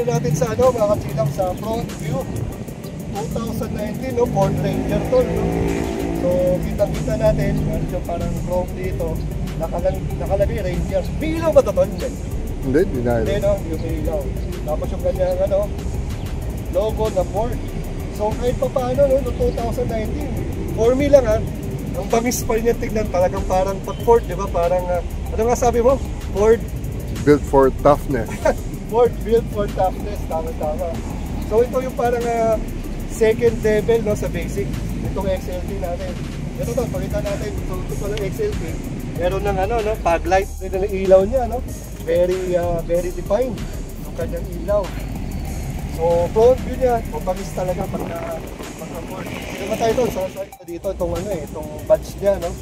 muna natin sa ano, mga katsilang, sa front view 2019, no? Ford Ranger to, no? So kita-kita natin, meron yung parang chrome dito, nakalagay Ranger. May ilaw ba ito, tol? Hindi, hindi, no? Yung may ilaw. Tapos yung kanyang ano, logo na Ford. So kahit pa paano, no, no 2019, for me lang, ha, ang bangis pa rin yung tignan, talagang parang pag Ford, di ba? Parang, ano nga sabi mo? Ford built for toughness. Ford built for toughness, tama-tama. So ito yung parang second level, no, sa basic, itong XLT natin. Ito to, pakita natin, ito pala XLT. Meron ng ano, no, fog light, ito ng ilaw niya, no? Very defined yung kanyang ilaw. So front view niya, mabangis talaga pagka Ford. Ito ba tayo dito, itong ano itong badge niya, no?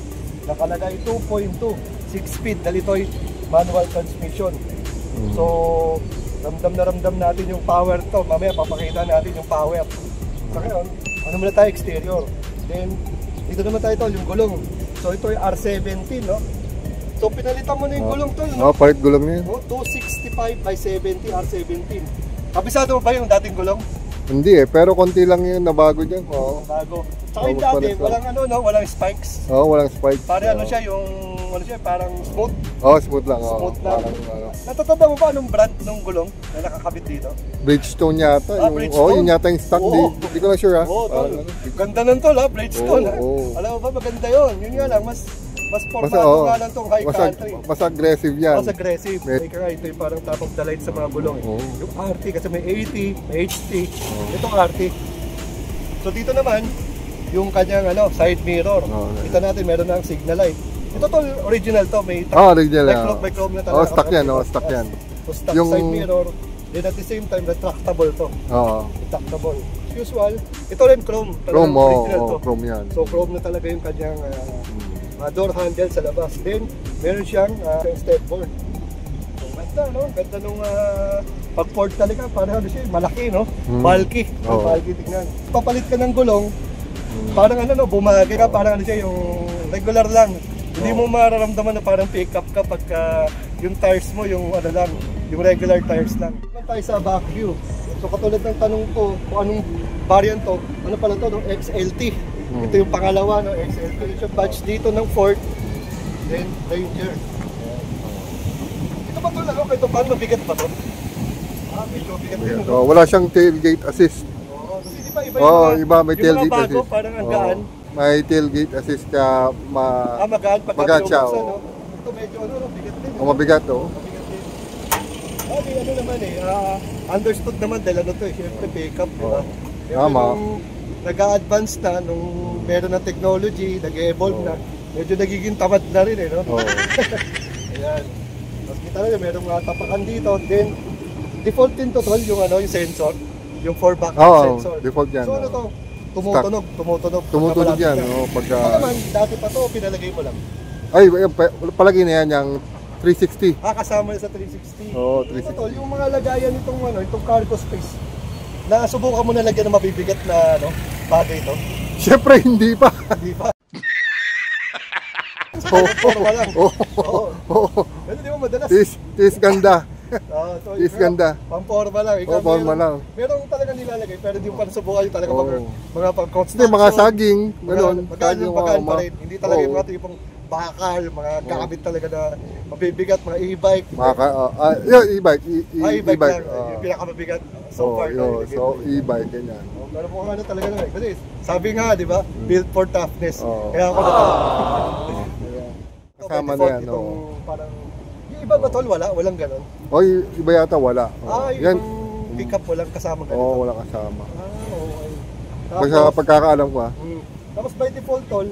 Nakalagay 2.2, 6 speed, dalitoy manual transmission. So ramdam natin yung power to. Mamaya papakita natin yung power. So ngayon, ano muna tayo, exterior. Then dito naman tayo tol, yung gulong. So ito yung R17, no? So pinalitan mo na yung gulong tol, no? Palit gulong niya. 265 by 70 R17. Kabisado mo ba yung dating gulong? Hindi pero konti lang yung nabago dyan. Bago. Saka yung dati, walang ano, no? Walang spikes. Walang spikes. Ano siya, yung ano siya, parang smooth. Smooth lang. Smooth lang. Natatanda mo ba anong brand ng gulong na nakakabit dito? Bridgestone yata. Bridgestone? Yun yata yung stock. Hindi ko na sure, ha? Ganda nun tol, ha? Bridgestone, ha? Alam mo ba, maganda yun. Yun nga lang, mas formado nga lang itong high country. Mas aggressive yan. Mas aggressive. Ito yung parang top of the line sa mga gulong. Yung RT, kasi may 80, may HT. Itong RT. So dito naman, yung kanyang side mirror. Kita natin, meron na ang signal light. Ito to, original to. May original. May chrome na talaga. Stock yan. Stock yan. So stock yung side mirror. Then at the same time, retractable to. Retractable. Usual. Ito rin chrome. Chrome, chrome yan. So chrome na talaga yung kanyang door handle sa labas. Then, meron siyang step board. So, ganda, no? Ganda nung pag-Ford talaga. Parang ano siya, malaki, no? Bulky. Bulky, tignan. Papalit ka ng gulong, parang ano, no? Bumagi ka, parang ano siya, yung regular lang. Hindi mo mararamdaman na parang pick up ka pagka yung tires mo, yung ano lang, yung regular tires lang. Naman tayo sa back view. So, katulad ng tanong ko, kung anong variant to, ano pala to, no? XLT. Ito yung pangalawa, no? XLT. Yung badge dito ng Ford, then Ranger. Ito ba ito lang? Ito paano mabigat ba ito? Medyo mabigat din. Wala siyang tailgate assist. Di ba iba may tailgate assist. Yung mga bago, parang ang gaan. May tailgate assist kaya magaan siya. Ito medyo bigat din. Mabigat, Mabigat din. Ano naman understood naman dahil ano to siyempre pick up, di ba? Tama. Nag-a-advance na nung meron ng technology, nag-evolve na. Medyo nagiging tamad na rin, no? Ayan. Tapos kita na merong tapakan dito. Then, default din to tol, yung yung sensor. Yung 4-back sensor. Default yan. So ano to? Tumutunog. Tumutunog yan, pagka... Ito naman, dati pa to, pinalagay mo lang. Ay, palagi na yan, yung 360. Kasama na sa 360. 360. Tol, yung mga lagayan itong cargo space. Nasubukan mo na lagyan ng mabibigat na bagay ito? Siyempre hindi pa. Hindi pa. Forma lang. Pero di mo madalas. Tis ganda. Tis ganda. Pamporma lang. Forma lang. Meron talaga nilalagay pero di mo pa nasubukan yung talaga mga pang-construction. Hindi, mga saging. Magaan pa rin. Hindi talaga yung mga tipong bakal, mga gamit talaga na mabibigat, mga e-bike. E-bike. E-bike lang. Yung pinakamabigat. So far. So e-bike, ganyan. Pero mukha na talaga na. Kasi sabi nga, di ba? Built for toughness. Kaya ako na kasama na yan. Parang, yung iba ba tol? Walang ganon? Iba yata wala. Yung pick up walang kasama ganito? Walang kasama. Okay. Sa pagkakaalam ko Tapos by default tol,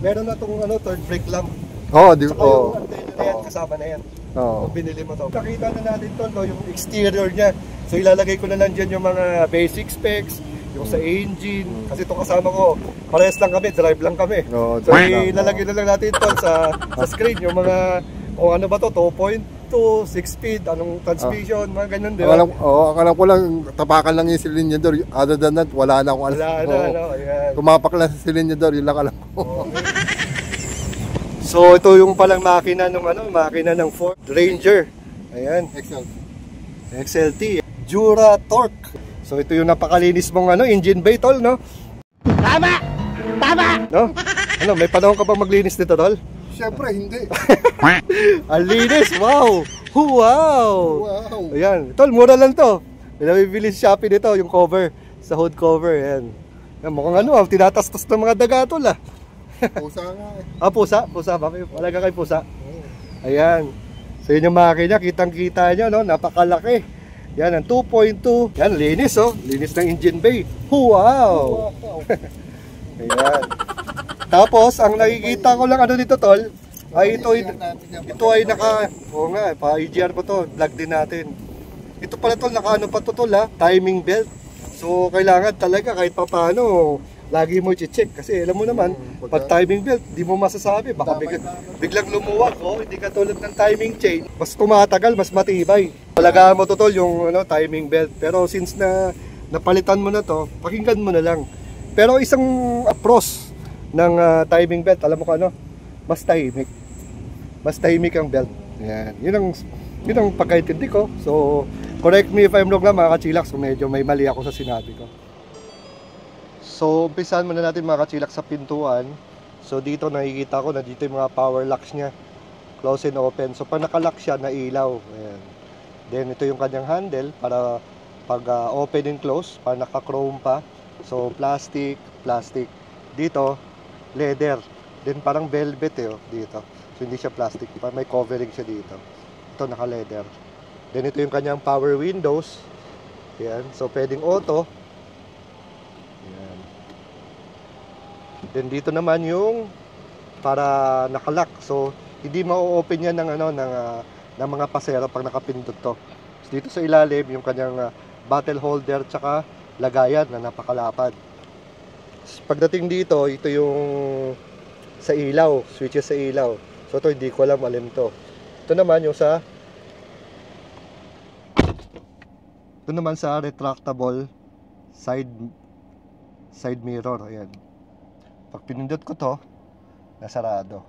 meron na itong third brake lamp. Saka yung antenna na yan, kasama na yan. Kung binili mo to. Nakita na natin tol, yung exterior niya. So ilalagay ko na lang dyan yung mga basic specs, yung sa engine. Kasi itong kasama ko, parehas lang kami, drive lang kami. So ilalagay na lang natin tol sa screen, yung mga, ano ba to, 2.2, 6 speed, anong transmission, mga ganun din. Akala ko lang, tapakan lang yung cylinder. Other than that, wala na akong alam. Tumapak lang sa cylinder, yun lang alam ko. So ito yung palang makina ng Ford Ranger. Ayan. XLT. Jura Torque. So ito yung napakalinis mong engine bay, tol, no? Tama! Tama! No? Ano, may panahon ka bang maglinis nito, tol? Siyempre, hindi. Ang linis, wow! Wow! Wow. Ayan, tol, mura lang to. Pinabibili sa Shopee nito, yung cover, sa hood cover, ayan. Yan, mukhang tinatastas ng mga daga, tol, ah. Pusa nga eh. Ah, pusa, wala ka kay pusa. Ayan. So yun yung makina, kitang-kita nyo, no? Napakalaki. Yan, ang 2.2. Yan, linis, oh. Linis ng engine bay. Wow! Ayan. Tapos, ang nakikita ko lang dito, tol, ay ito ay oo nga, pa-EGR ko to, vlog din natin. Ito pala, tol, pa to, tol, ha? Timing belt. So, kailangan talaga kahit pa paano, lagi mo i-check. Kasi alam mo naman, pag timing belt, di mo masasabi. Baka biglang lumuwag, oh. Hindi ka tulad ng timing chain. Mas tumatagal, mas matibay. Talagaan mo to, tol, yung timing belt. Pero since napalitan mo na to, pakinggan mo na lang. Pero isang pros ng timing belt, alam mo ka mas tahimik. Mas tahimik ang belt. Yan. Yun ang pagkaintindi ko. So, correct me if I'm wrong lang, mga kachilax, kung medyo may mali ako sa sinabi ko. So, umpisahan muna natin, mga kachilax, sa pintuan. So, dito nakikita ko na dito yung mga power locks niya. Close and open. So, pag nakalock siya, nailaw. Ayan. Then, ito yung kanyang handle para pag open and close, para naka-chrome pa. So, plastic. Dito, leather. Then, parang velvet dito. So, hindi siya plastic. Parang may covering siya dito. Ito, naka-leather. Then, ito yung kanyang power windows. Ayan. So, pwedeng auto. Ayan. Then, dito naman yung para naka-lock. So, hindi ma-open yan ng mga pasero pag nakapindot to. So, dito sa ilalim, yung kanyang bottle holder tsaka lagayan na napakalapad. Pagdating dito, ito yung sa ilaw, switches sa ilaw. So ito hindi ko alam alin to. Ito naman sa retractable side mirror. Ayan. Pag pinindot ko to, nasarado.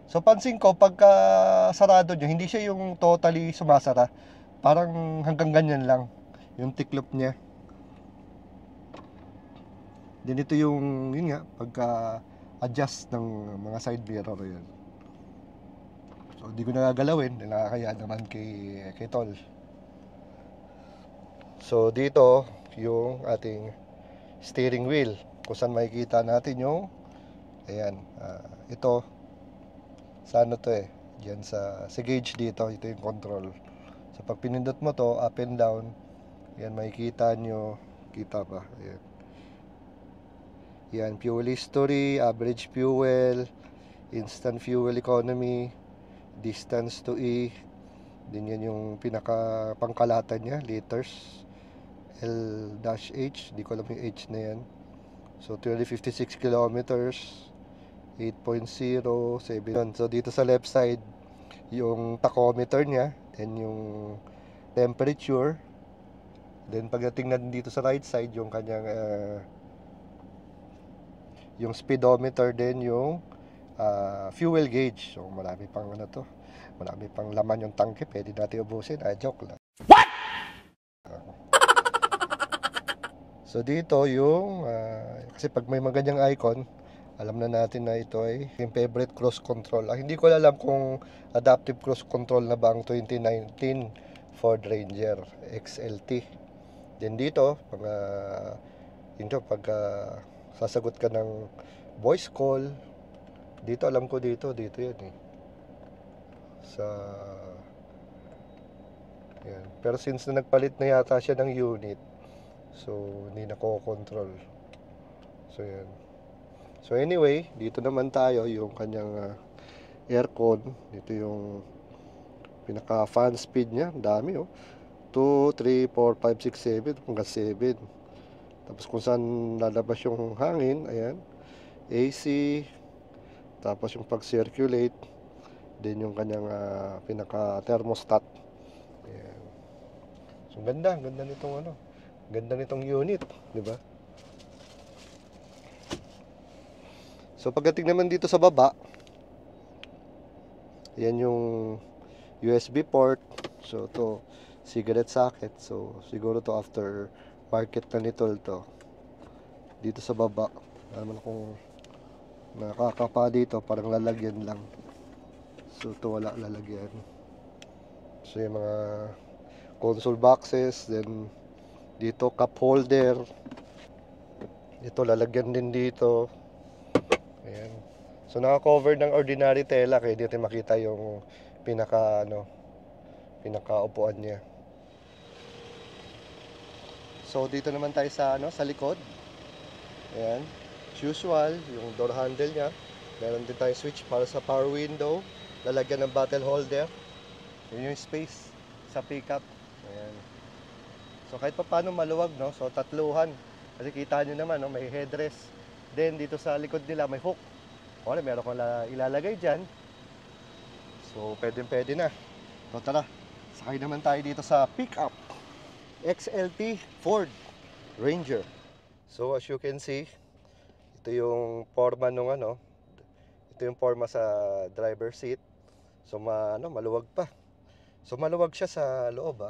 So pansin ko pagka sarado nyo, hindi siya yung totally sumasara. Parang hanggang ganyan lang yung tiklop niya. Din ito yun nga, pagka-adjust ng mga side mirror yan. So, hindi ko nagagalawin, nakakaya naman kay Tol. So, dito, yung ating steering wheel. Kung saan makikita natin yung, ayan, ito, sa diyan sa gauge dito, ito yung control. So, pag pinindot mo to, up and down, yan, makikita nyo, kita pa, ayan. Yan, fuel history, average fuel, instant fuel economy, distance to E. Din yan yung pinaka pangkalatan niya, liters. L-H, di ko alam yung H na yan. So 256 kilometers, 8.0, 7. So dito sa left side, yung tachometer niya, then yung temperature. Then pagdating natin dito sa right side, yung kanyang yung speedometer, din yung fuel gauge. So marami pang marami pang laman yung tangke, pwede natin ubusin. Joke lang. What? So dito yung kasi pag may mga ganyang icon, alam na natin na ito ay yung favorite cruise control. Hindi ko alam kung adaptive cruise control na ba ang 2019 Ford Ranger XLT. Then dito pag sasagot ka ng voice call, dito alam ko dito yan yan. Pero since na nagpalit na yata siya ng unit, so hindi na ko-control. So yan. So anyway, dito naman tayo yung kanyang aircon. Dito yung pinaka fan speed niya, dami 2, 3, 4, 5, 6, 7 hanggang 7. Tapos kung saan lalabas yung hangin, ayan, AC, tapos yung pag-circulate, din yung kanyang pinaka-thermostat. Ayan. So ganda nitong unit, di ba? So pagdating naman dito sa baba, ayan yung USB port. So to cigarette socket. So siguro to after market na ni Tol to. Dito sa baba, naman kung nakakapa dito, parang lalagyan lang. So ito wala lalagyan. So yung mga console boxes, then dito cup holder. Dito lalagyan din dito. Ayan. So naka-cover ng ordinary tela kaya dito makita yung pinaka-upuan niya. So dito naman tayo sa sa likod. Ayan. As usual, yung door handle niya. Meron din tayong switch para sa power window. Lalagyan ng bottle holder. Yun yung space sa pickup. Ayan. So kahit pa paano maluwag, no? So tatluhan. Kasi kita nyo naman, no? May headrest. Then dito sa likod nila may hook. O meron kong ilalagay dyan. So pwede na. So tara, sakay naman tayo dito sa pickup XLT Ford Ranger. So as you can see, ito yung forma nung ito yung forma sa driver seat. So maluwag pa. So maluwag siya sa loob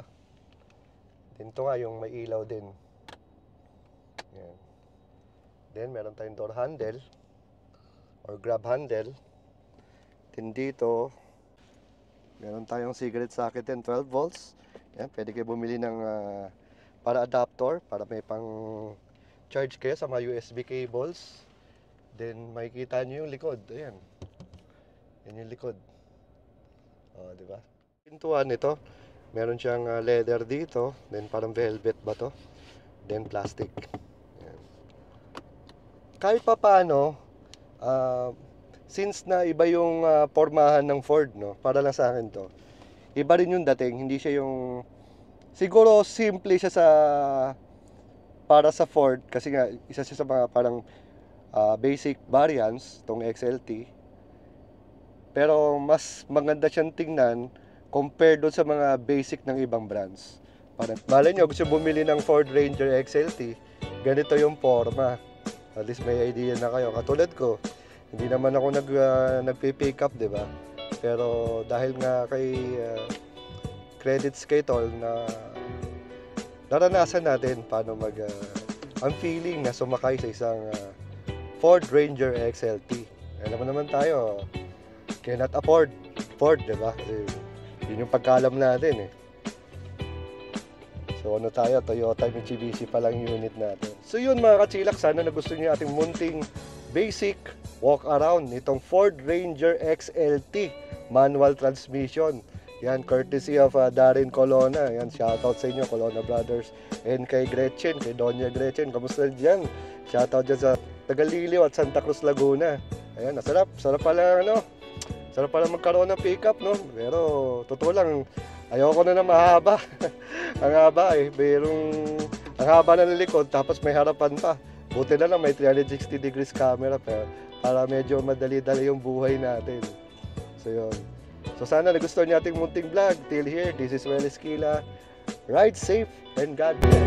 Then ito nga yung may ilaw din. Yan. Then meron tayong door handle or grab handle. Then dito meron tayong cigarette socket and 12 volts. Yan, pwede kayo bumili ng para adapter para may pang charge kayo sa mga USB cables. Then makikita nyo yung likod. Ayan. Yan yung likod. O, di ba? Pintuan nito, meron siyang leather dito, then parang velvet ba to? Then plastic. Ayan. Kahit pa paano, since na iba yung pormahan ng Ford, no? Para lang sa akin to. Iba rin yung dating, hindi siya yung siguro simple siya para sa Ford kasi nga isa siya sa mga parang basic variants tong XLT. Pero mas maganda siyang tingnan compared doon sa mga basic ng ibang brands. Parang malay nyo, gusto bumili ng Ford Ranger XLT, ganito yung forma. At least may idea na kayo. Katulad ko, hindi naman ako nagpi-pick up, di ba? Pero dahil nga kay credits kay Tol na naranasan natin paano ang feeling na sumakay sa isang Ford Ranger XLT. Alam mo naman tayo, cannot afford Ford, di ba? Yun yung pagkalam natin So tayo, Toyota Mitsubishi pa lang unit natin. So yun mga kachilak, sana nagustuhan niyo ating munting basic walk around nitong Ford Ranger XLT manual transmission. Yan, courtesy of Darren Colonna. Yan, shoutout sa inyo, Colonna Brothers. And kay Gretchen, kay Doña Gretchen. Kamusta dyan? Shoutout dyan sa Tagaliliw at Santa Cruz, Laguna. Ayan, sarap pala, sarap pala magkaroon ng pickup, no? Pero, totoo lang, ayoko na mahaba. Ang haba ang haba na ng likod, tapos may harapan pa. Buti na lang, may 360 degrees camera para medyo madali-dali yung buhay natin. So, yun. So sana nagustuhan niyo ating munting vlog. Till here, this is Well Esquila. Ride safe and God bless.